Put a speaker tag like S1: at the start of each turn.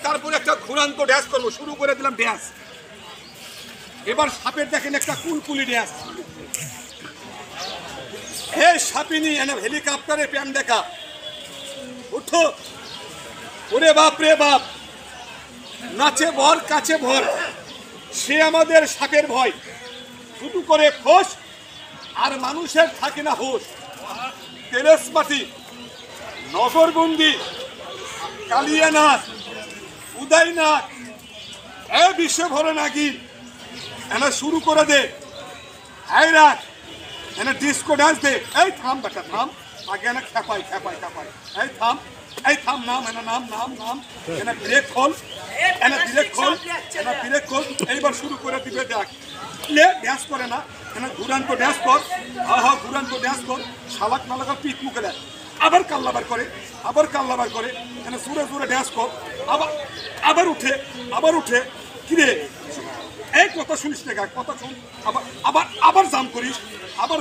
S1: তারপরে একটা ঘুরান্ত ড্যান্স করবো, শুরু করে দিলাম ড্যান্স। এবার সাপের দেখেন একটা কুলকুলি ড্যান্স। হে সাপিনী এনে হেলিকপ্টারে প্যান দেখা, উঠো ওরে বাপ রে বাপ, নাচে ভর কাছে ভর, সে আমাদের সাপের ভয়, শুধু করে ফোস আর মানুষের থাকে না হোশ। তেলেসমাটি নগরবন্দি কালিয়ানাথ উদয়নাথ এ বিশ্বভরে নাকি এনে শুরু করে দে। এই রাখ এনে ডিস্কো ডান্স দে। এই থাম বেটা থাম, আগে এনে খেপাই খেপাই খেপাই। এই থাম, এই থাম, নাম এনে নাম নাম নাম এনে ব্রেক খোল, এনে ব্রেক খোল, এনে ব্রেক খোল। এইবার শুরু করে দিবে। দেখ লে ড্যান্স করে না, এনে ঘুরান্ত ড্যান্স কর। হা ঘুরান্ত ড্যান্স কর, শালাক মালাকা পিট মুখে দেয়, আবার কাল্লাবার করে, আবার কাল্লাবার করে, এনে সুরে সুরে ড্যান্স কর। আবার আবার উঠে, আবার উঠে। কিরে এই কথা শুনিস না, কথা শুন, আবার আবার আবার জাম করিস, আবার